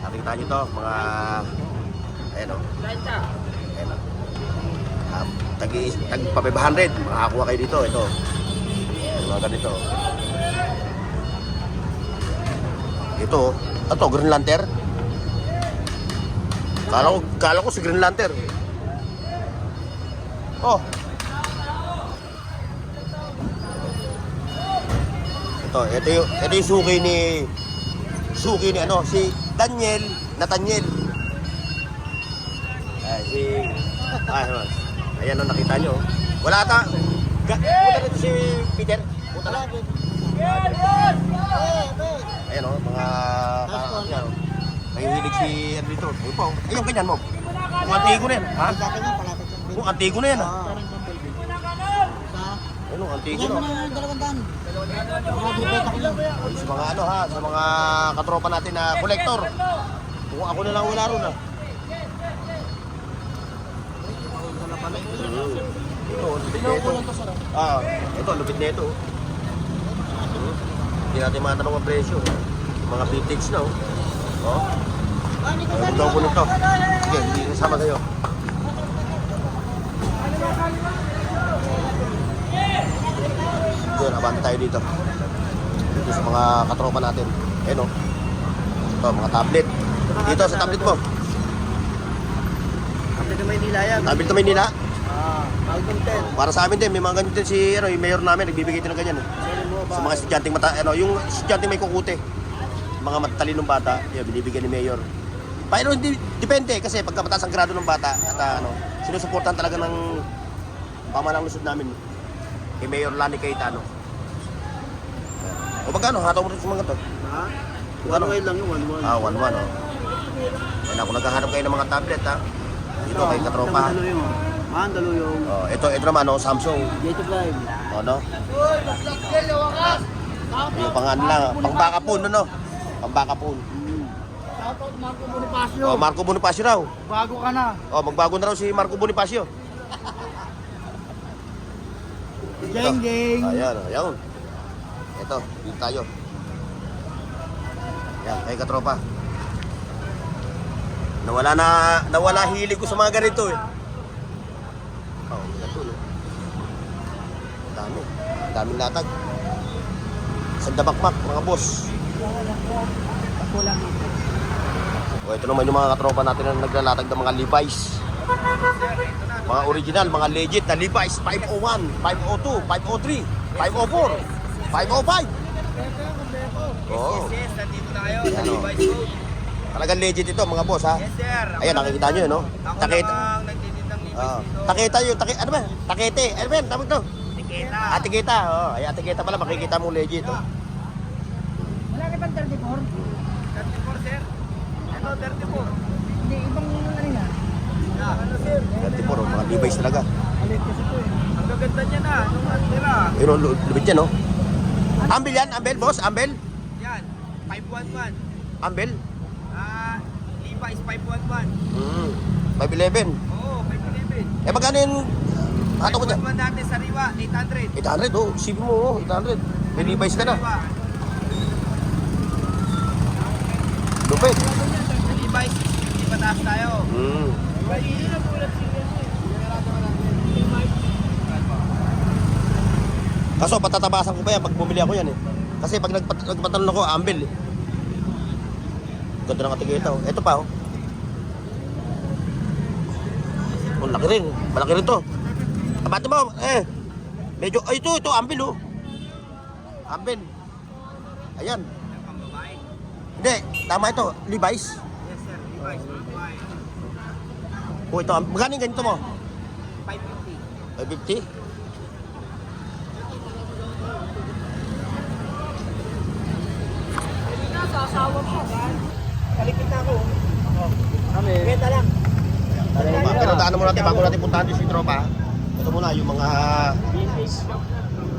Nakikita nyo to, mga... Ayan, oh. Ayan, oh. Tag 500, makakuha kayo dito. Ito, mga ganito. Ito, Green Lantern. Kala ko si Green Lantern. Oh. Ito yung suki ni ano, si Nathaniel. Ayan, no, nakita nyo. Wala ata. Punta rito si Peter. Punta lang. Ayan, no, mga yan, no. Nahihilig si ano dito. Ayun po. Ayun, ganyan mo. Kung antigo na yan. Ha? Kung antigo na yan, ha? Ayun, antigo na. Ayun, sa mga ano, ha? Sa mga katropa natin na kolektor. Kung ako na lang wala ron, ha? Ito, lupit na ito. Hindi natin matanong ang presyo. Mga vintage na, oh. Ang daw ko nito. Sige, hindi kasama kayo. Doon, abante tayo dito. Dito sa mga katropa natin. Ayun, oh. Ito, mga tablet. Dito sa tablet mo. Tablet na Maynila yan. Tablet na Maynila. Album 10. Para sa amin din, may mga ganito din si yung mayor namin, nagbibigay din ng ganyan. Sa mga estudyanteng yung estudyanteng may kukute. Mga matalinong bata, yun, binibigyan ni mayor. Pero hindi, depende kasi pagka mataas ang grado ng bata at sinusuportahan talaga ng pamahalang lungsod namin kay Mayor Lani Cayetano. O magkano? Hataw mo rin sa mga to? Ha? Ano ngayon lang yung 1-1. 1-1, oh. Ayan ako, naghahanap kayo ng mga tablet, ha? Dito kay katropa. Mandalo yung Ito naman, oh, Samsung. J2 Live. No? Yung pang ano lang, pang bakapon, no? Pang bakapon. Shoutout Marco Bonifacio. Oh, Marco Bonifacio raw. Bago ka na. Oh, magbago na raw si Marco Bonifacio. Geng. Ayan. Ito, dito tayo. Yan, kay katropa. Nawala hilig ko sa mga ganito, eh. Oh, ito, no? Daming latag. Sandabakmak, mga boss. O, ito naman yung mga katropa natin na naglalatag ng mga Levi's. Mga original, mga legit na Levi's 501, 502, 503, 504, 505. Oo. Yes, nandito na kayo. Ano? Talagang legit ito, mga boss, ha? Yes, sir. Ayan, nakikita nyo, no? Ako Takita. lang nagtitinda ng Levi's dito. Takita yun, ano ba? Takete. Ano ba yan? Tawag to? Tiketa. Tiketa. Oh, ayan, tiketa pala. Makikita mo legit, oh. Wala na bang 34? 34, sir. Ito, 34. Hindi, ibang ano na. Ano, sir? 34, oh, mga Levi's talaga. Alit kasi ito eh. Ang gaganda niya na. Nung tira. Ayun, oh, lubit yan, no? Ambel yan, Ambel, boss, Ambel. Yan. 511. Ambel. Levi's 511. 511. Oo, 511. Eh, magkano yung hato ko dyan? Pagkuhan natin sa Riwa, 800. 800, oh. Isipin mo, oh. 800. May Levi's ka na. Lupit. Levi's, 60 pataas tayo. Kaso patatabasan ko pa yan pag bumili ako yan eh. Kasi pag nagpatalon ako, ambil eh. Ganda ng katigita oh. Ito pa oh. Oh, laki rin. Malaki rin to. Abate mo, eh. Medyo, ay ito, ambil oh. Ambil. Ayan. Pambabae. Hindi, tama ito. Levi's. Yes sir, Levi's, pambabae. Oh, ito. Magkano yung ganito mo? 550. 550? Kalipit na ako. Kami. Benta lang. Pero daanan mo natin bago natin puntahan yung si tropa. Ito muna yung mga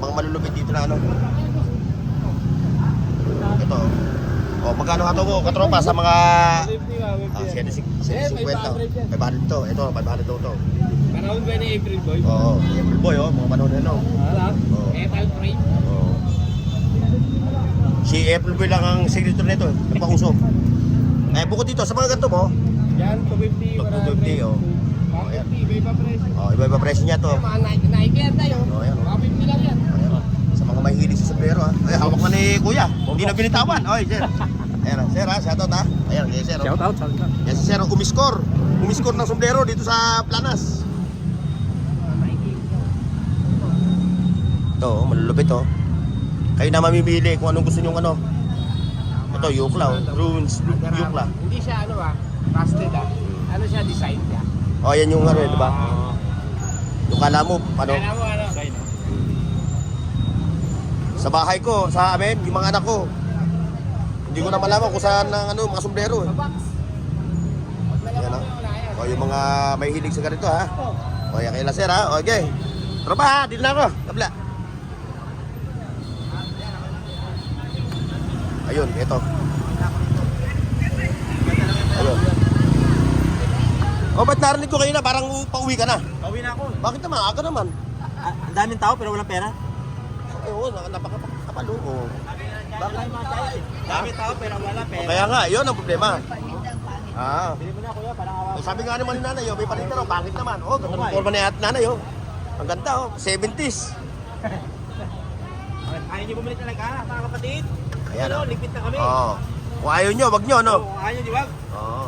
malulupit dito na ano. Ito. Oh, magkano hato mo katropa sa mga 750. 500 to. Ito, 500 to. Panahon ba ni April Boy? Oo, April Boy oh, mga panahon na no. Wala. Oo. Metal frame. Oo. Si April Boy lang ang secretary nito, nagpauso. Eh, bukod dito, sa mga ganito mo, Yan, 250. 250, oh. 150, iba pa presyo. oh, iba-iba presyo niya to. Mga Nike yan tayo. Oh, ayan, oh. 150 lang yan. Ayan, oh. Sa mga mahilig sa sombrero ha. Ay, hawak na ni Kuya. Hindi na binitawan. Oy, sir. Ayan, sir ha, shoutout ha. Ayan, yes, sir. Shout out. Yan si sir, umiskor. Umiskor ng sombrero dito sa Planas. Ito, oh, malulupit oh. Kayo na mamimili kung anong gusto nyo ano. Ito, Yukla oh. Ruins, Yukla. Hindi siya rusted Ano siya design niya? Oh, yan yung ano, di ba? Yung kala mo, ano? Kaya mo design. Sa bahay ko, sa amin, yung mga anak ko. Hindi ko na malaman kung saan ng ano, mga sombrero eh. Yan oh. O, yung mga may hilig sa ganito ha. O, yan kayo sir ha. Okay. Tropa ha, dito na ako. Tabla. Ayun, ito. Ayun. O, ba't narinig ko kayo na parang pauwi ka na? Pauwi na ako. Bakit naman? Aga naman. Ang daming tao pero walang pera. Oo, napakapalo. Oo. Daming tao pero wala O, pera. kaya nga, yun ang problema. Ah. Bili mo na kuya, parang awa. Sabi nga naman ni nanay, may palinda raw, pangit naman. Oh, ganda ng forma ni nanay, oh. Ang ganda, oh. 70s. Ayaw niyo bumalik talaga, mga kapatid. Ayan, Ano, oh. ligpit na kami. Oo. Kung ayaw nyo, wag nyo, no? Oo, ayaw niyo, wag. Oo.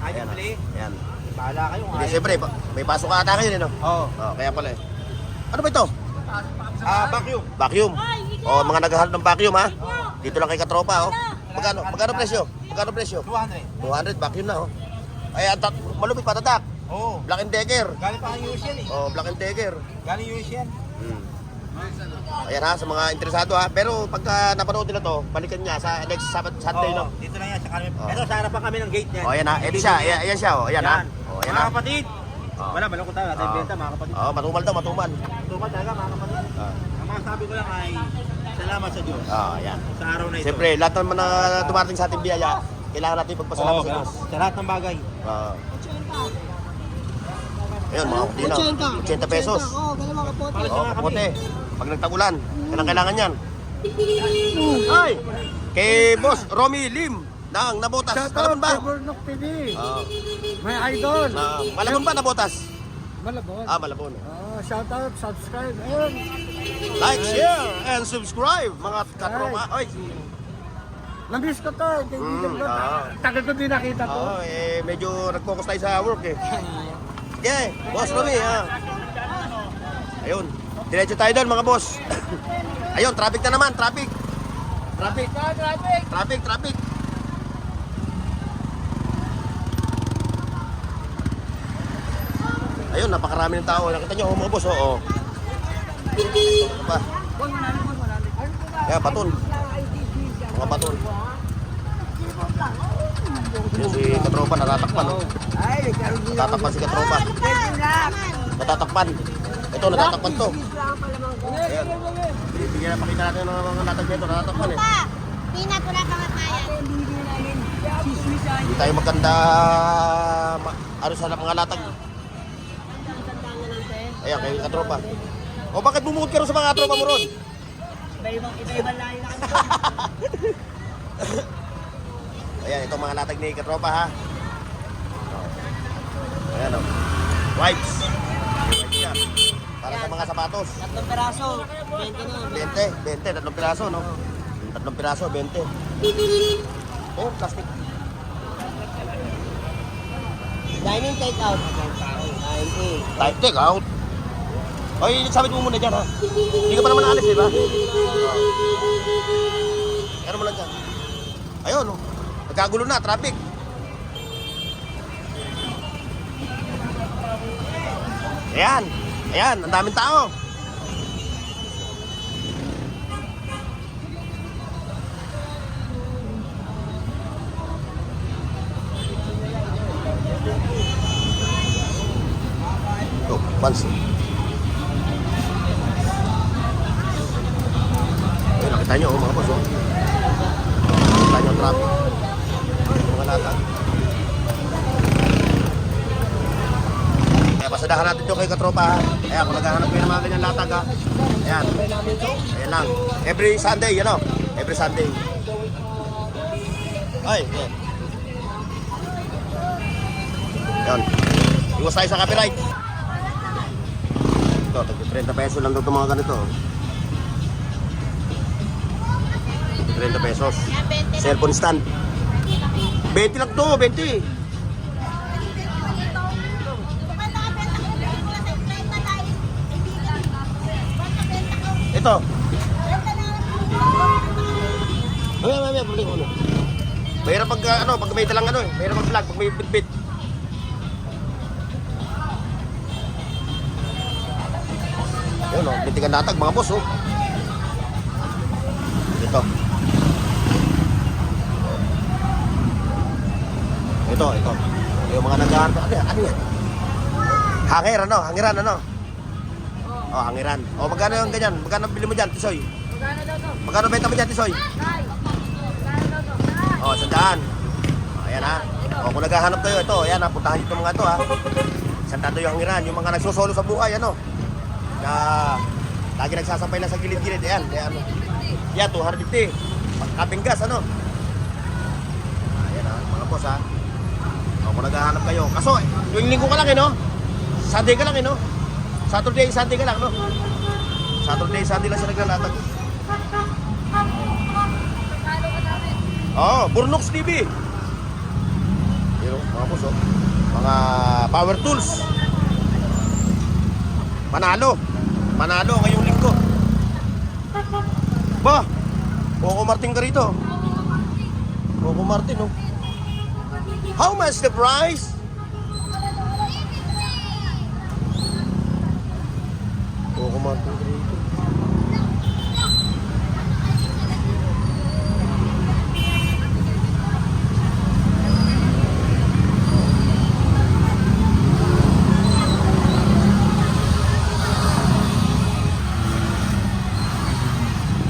Ayaw Ayan, niyo bili. ayan. Bahala kayo. Hindi, siyempre, may pasok ka ata kayo, no? Oo. Oo, kaya pala eh. Ano ba ito? Vacuum. Vacuum. Oh, mga naghahanap ng vacuum, ha? Dito lang kay Katropa, oh. Magkano presyo? Magkano presyo? 200. 200, vacuum na, oh. Ay, malupit pa tatak. Oo. Black and Decker. Galing pa ang US yan eh. Oh, Black and Decker. Galing US yan. Ayan ha, sa mga interesado ha. Pero pagka napanood nila to, balikan niya sa next Sunday, no? Dito lang yan. Sa kami. Oo. Ito, sa harapan kami ng gate niyan. Oh, ayan ha. Ito siya. Ayan siya, oh. Ayan ha. Oh, ayan ha. Mga kapatid. Oo. Wala, malungkot tayo. Natin benta, mga kapatid. Oh, matumal to, matumal. Tumal talaga, mga kapatid. Ang mga sabi ko lang ay salamat sa Diyos. Ah, ayan. Sa araw na ito. Siyempre, lahat naman na dumarating sa ating biyaya, kailangan natin pagpasalamat Oo, sa Diyos. sa lahat ng bagay. Ayun, mga kutina. 80 pesos. Para sa Oh, mga kapote. kami. Pag nagtagulan, kailangan yan. Ay! Kay Boss Romy Lim ng Nabotas. Malabon ba? Burnok TV. Ah, May idol. Malabon ba Nabotas? Malabon. Ah, Malabon. Shout out, subscribe. Ayun. Like, share, and subscribe mga katropa. Oy, Namiss ko to. Kaibigan ko. Tagal ko din nakita to. medyo nag-focus tayo sa work eh. Sige, Boss Romy ha. Ayun, diretso tayo doon mga boss. Ayun, traffic na naman, traffic. Traffic. Ayun, napakarami ng tao. Nakita nyo mga boss, oo. Ano pa? Kaya, baton. Mga baton. Yun si Katropa, natatakpan. Oh. Natatakpan si Katropa. Natatakpan. Ito, natatakpan to. Ayan. Bigyan na pakita natin ng mga latag nito. Natatakpan eh. Pinat wala pangatayan. Hindi tayo maganda ano sa mga latag. Ayan, kayo katropa. O bakit bumukod ka rin sa mga katropa mo ron? Iba-ibang layo na kami. Ayan, itong mga latag ni katropa ha. Ayan o. Wipes. Wipes yan. Para sa mga sapatos. 3 peraso, 20 na. 20, tatlong piraso, no? Tatlong piraso, 20. Oh, plastic. Dining take out. 90. Type take out. Oy, sabit mo muna dyan, ha? Hindi ka pa naman alis, di ba? Ano mo lang dyan? Ayun, no? Nagkagulo na, traffic. Ayan. Ayan, ang daming tao. Oh, pansin. Ayun, nakita nyo, mga boss, oh. Nakita nyo ang traffic. Mga latag. Kaya pasadahan natin ito kay katropa, ha. Ayan, kung naghahanap kayo ng mga ganyan latag, ha. Ayan. Ayan lang. Every Sunday, you know. Every Sunday. Ay, ayan. Ayan. Iwas tayo sa copyright. Ito, 30 peso lang daw itong mga ganito. 30 pesos. Cellphone stand. 20 lang to, 20. Ito. Ay, balik ko. Mahirap pag pag may dalang mahirap mag-vlog pag may bit-bit. Ayun, bintigan natag mga boss, oh. Ito. Ito. Yung mga naghahanap. Ano yan? Hangiran, ano? Oh, hangiran. Oh, magkano yung ganyan? Magkano bili mo dyan, Tisoy? Magkano daw to? Magkano benta mo dyan, Tisoy? Tay. Magkano daw to? Tay. Oh, 100. Oh, ayan ha. Oh, kung naghahanap kayo, ito, ayan ha, puntahan nyo itong mga ito ha. 100 yung hangiran, yung mga nagsusolo sa buhay, ano? Na lagi nagsasampay lang sa gilid-gilid, ayan. Yan, 250. Kaping gas, ano? Ayan ha, mga boss ha. Oh, kung naghahanap kayo. Kaso, yung linggo ka lang, no? Sunday ka lang, no? Saturday, Sunday ka lang, no? Saturday, Sunday lang siya naglalatag. Oh, Burnox TV. Yun, mga boss, oh. Mga power tools. Manalo ngayong linggo. Ba, Coco Martin ka rito. Coco Martin, oh. How much the price? Coco Martin ka rito.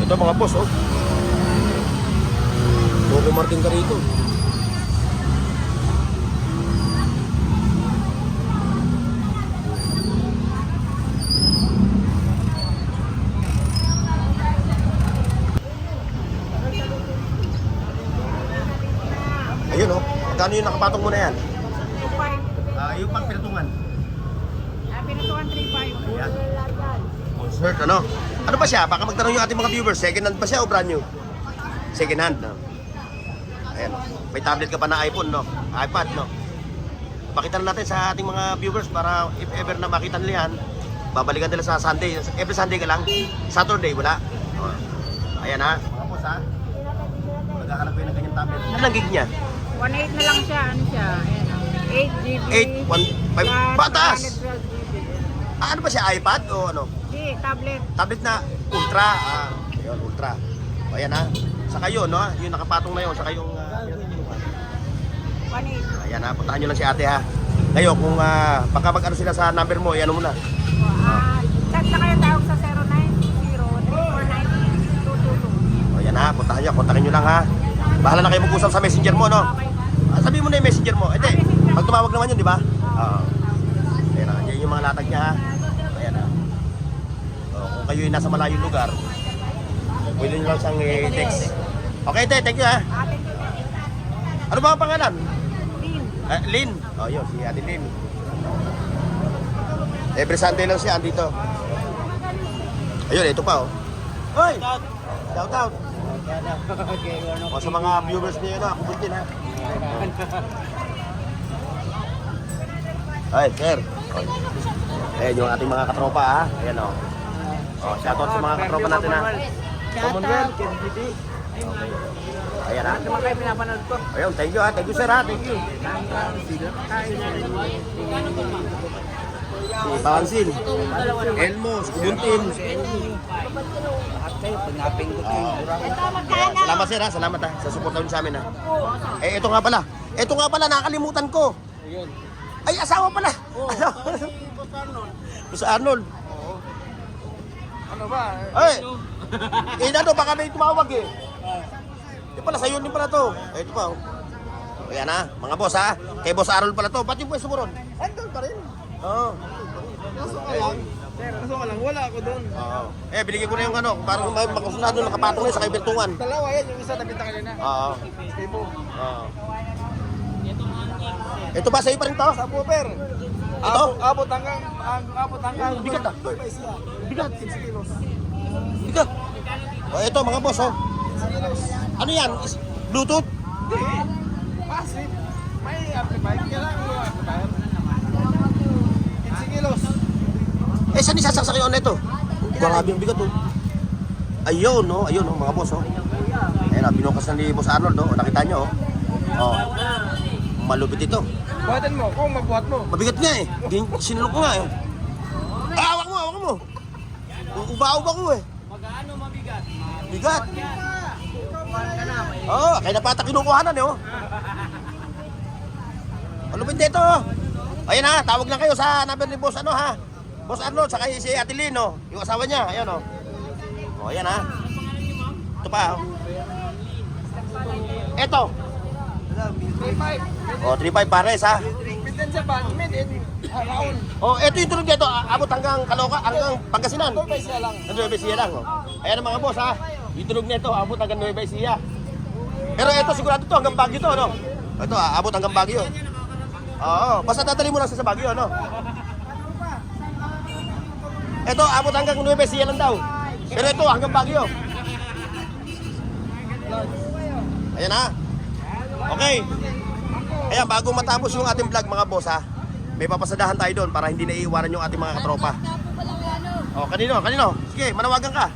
Ito mga boss, oh. Coco Martin ka rito. Ayun, oh. Magkano yung nakapatong mo na yan? 2.5. Yung pang pinatungan. Pinutukan 3.5. Ayan. Concert, ano? Ano ba siya? Baka magtanong yung ating mga viewers, second hand ba siya o brand new? Second hand, no? Ayan. May tablet ka pa na iPhone, no? iPad, no? Pakita na natin sa ating mga viewers para if ever na makita nila yan, babalikan nila sa Sunday. Every Sunday ka lang. Saturday, wala. Oh. Ayan, ha? Mga boss, ha? Magkakalap kayo ng kanyang tablet. Ano ang gig niya? 1.8 na lang siya. Ano siya? Ayan. 8 GB. 8, 1, 5, batas! 112 GB. Ano ba siya? iPad o ano? Hindi, tablet. Tablet na Ultra. Ayun, Ultra. O, ayan, ha? Saka yun, no? Yung nakapatong na yun. Saka yung... 1.8. Ayan, ha? Puntahan nyo lang si ate, ha? Ngayon, kung baka mag-ano sila sa number mo, ano mo na. Chat na kayo tawag sa 0903492222. O, ayan, ha? Puntahan nyo. Kontakin nyo lang, ha? Bahala na kayo mag-usap sa messenger mo, no? Okay. Sabihin mo na yung messenger mo. Ete, pag tumawag naman yun, di ba? Oo. Ayan, ha? Yan yung mga latag niya, ha? Ayan. kayo nasa malayong lugar, pwede nyo lang siyang i-text. Okay, te, thank you ha. Ano ba ang pangalan? Lynn. Oh, yun, si Ate Lynn. Every Sunday lang siya andito. Ayun, ito pa oh. Hoy! Shout out. O sa mga viewers niyo na, kumuntin ha. Ay, sir. Ayan yung ating mga katropa ha. Ayan o. Oh, shout out sa mga katropa natin ha. Commonwealth. Okay. Ayan ha. Naman kayo pinapanood ko. Ayun, thank you ha. Thank you sir ha. Thank you. Si Pawansin. Elmo, Kumuntin. Lahat kayo, pinapindot kayo. Salamat sir ha. Salamat ha. Sa support namin sa amin ha. Eh, ito nga pala. Ito nga pala, nakalimutan ko. Ay, asawa pala. Boss Arnold. Ano ba? Ay! Nado, baka may tumawag eh. Di pala, sa'yo din pala to. Ay, ito pa oh. Ayan ha, mga boss ha. Kay Boss Arnold pala to. Ba't yung pwesto mo ron? Andun pa rin. Oo. Kaso ka lang. Kaso ka lang, wala ako doon. Oo. Eh, binigyan ko na yung ano, parang makusunado nakapatong na sa kay Bertungan. Dalawa yan, yung isa nabinta kanina. Oo. Tipo. Oo. Ito ba sa'yo pa rin to? Subwoofer. Ito? Abot hanggang. Bigat ah. Bigat. 6 kilos. Bigat. O, ito mga boss oh. Ano yan? Bluetooth? Hindi. Passive. May amplifier. Kailangan mo yung amplifier. 15 kilos. Eh, saan isasaksak yun ito? Grabe yung bigat oh. Ayun oh, ayun oh mga boss oh. Ayun ah, binukas na ni Boss Arnold oh. Nakita nyo oh. Oh. Malupit ito. Buhatin mo, kung magbuhat mo. Mabigat nga eh. Sinulok ko nga eh. Ah, hawak mo. Uba-uba ko eh. Magkano mabigat? Bigat. Oo, oh, kaya napata kinukuhanan eh oh. Malupit dito oh. Ayan ha, tawag lang kayo sa number ni Boss ano ha. Boss Arnold, saka si Ate Lynn oh. Yung asawa niya, ayan oh. Oh, ayan ha. Ito pa oh. Ito. 3.5. Oh, 3.5 pares ha. Pindan sa ban, made in Raon. Oh, ito yung tulog dito, abot hanggang Caloocan, hanggang Pangasinan. Ito may siya lang. Nueva Ecija lang oh. Ayan ang mga boss ha. Yung tulog nito, abot hanggang Nueva Ecija. Pero ito sigurado to hanggang Baguio to, no? Ito abot hanggang Baguio. Oo, basta dadali mo lang sa Baguio, no? Ito abot hanggang Nueva Ecija lang daw. Pero ito hanggang Baguio. Ayan ha. Okay. Ayan, bago matapos yung ating vlog mga boss ha, may papasadahan tayo doon para hindi naiiwanan yung ating mga katropa. Oh, kanino? Sige, manawagan ka.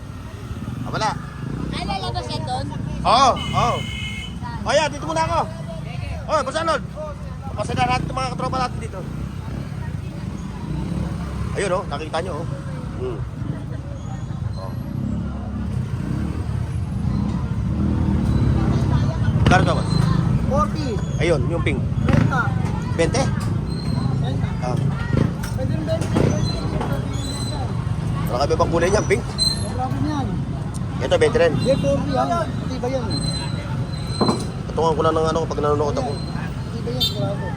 Ah, wala. Ay, lalabas yan doon? Oo. Oh, yeah, dito muna ako. Oh, Boss Arnold. Papasadahan natin yung mga katropa natin dito. Ayun oh, nakita nyo oh. Oh. Karo ka, boss? 40. Ayun, yung pink. 30. 20? Ah. Pwede rin 20. Wala kami bang kulay niya, pink? Grabe niyan. Ito, 20 rin. Hindi, 40 yan. Tiba yan. Patungan ko lang ng ano pag nanonood ako. Tiba yan, sigurado.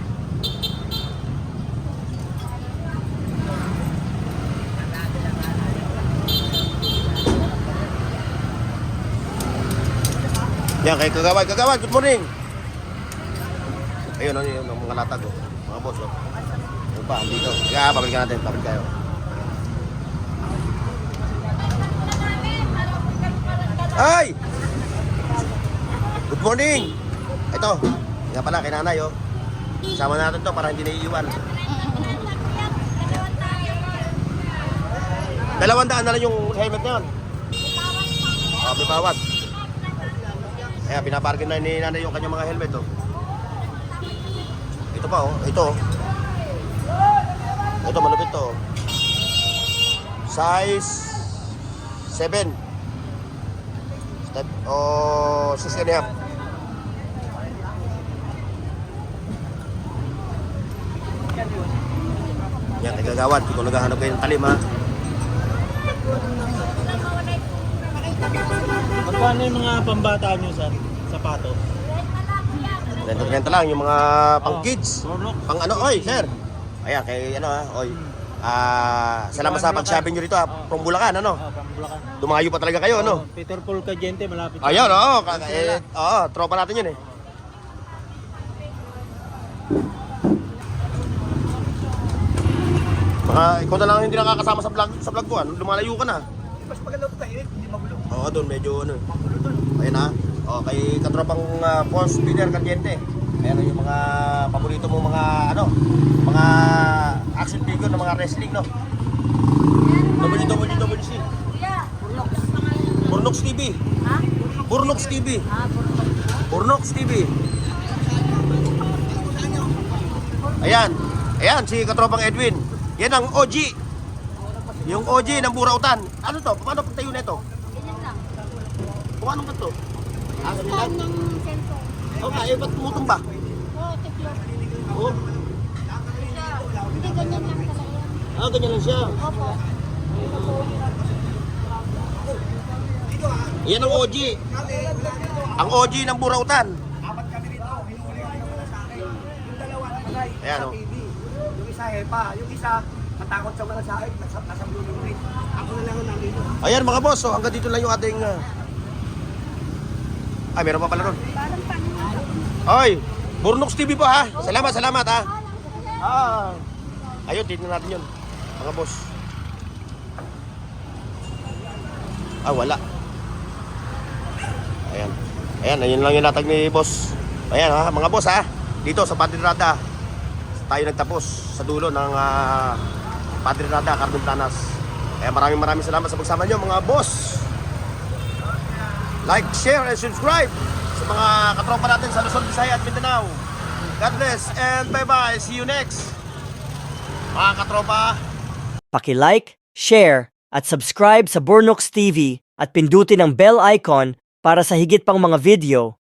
Yan, kay Kagawad. Kagawad, good morning! Ayun, yun ang mga latag oh. Mga boss oh. Ayun pa, dito. Kaya, pabalikan natin. Pabalik kayo. Ay! Good morning! Ito, nga pala, kay nanay oh. Sama natin to para hindi naiiwan. 200 na lang yung helmet na yun. Oh, may bawas. Kaya pinaparkin na ni nanay yung kanyang mga helmet oh. Ito pa oh, ito oh. Ito malupit to oh. Size 7. Step oh 6.5. Yan, nagagawad. Kung naghahanap kayo ng talim ha. Magkano yung mga pambata nyo sa sapatos? Renta lang yung mga pang kids. Pang ano, oy, sir. Ayan, kay ano ha, oy. Salamat sa pag-shopping nyo rito ha. From Bulacan, ano? Bulacan. Dumayo pa talaga kayo, ano? Peter Paul Cadiente, malapit. Ayun, oo. Tropa natin yun eh. Baka ikaw na lang hindi nakakasama sa vlog ko, ano? Lumalayo ka na. Mas maganda ito tayo, hindi magulo. Oo, doon medyo ano. Ayun ha. O, kay katropang Force Peter Cadiente. Ayan yung mga paborito mo mga ano, mga action figure ng mga wrestling, no? WWC. Burnox TV. Ha? Burnox TV. Burnox TV. Ayan. Ayan, si katropang Edwin. Yan ang OG. Yung OG ng Burautan. Ano to? Paano pagtayo na ito? Ganyan lang. Paano ba to? Saan ng cellphone? Okay, ba't tumutumba? Oo, tiklop. Oh, Hindi, ganyan lang talaga yan. ganyan lang siya. Opo. Yan ang OG. Ang OG ng Burautan. Ayan o. Yung isa hepa, yung isa matakot sa mga sakit, nasa blue ring. Ako na lang ang nandito. Ayan mga boss, so hanggang dito lang yung ating... Ay, meron pa pala ron. Parang paano? Ay, Burnox TV po ha. Salamat ha. Ayun, tignan natin yun. Mga boss. Wala. Ayan. Ayun lang yung natag ni boss. Ayan ha, mga boss ha. Dito sa Padre Rada. Tayo nagtapos sa dulo ng Padre Rada, Cardon Planas. Kaya maraming salamat sa pagsama nyo mga boss. Like, share, and subscribe sa mga katropa natin sa Luzon, Visayas at Mindanao. God bless and bye-bye. See you next. Mga katropa. Paki-like, share, at subscribe sa Burnox TV at pindutin ang bell icon para sa higit pang mga video.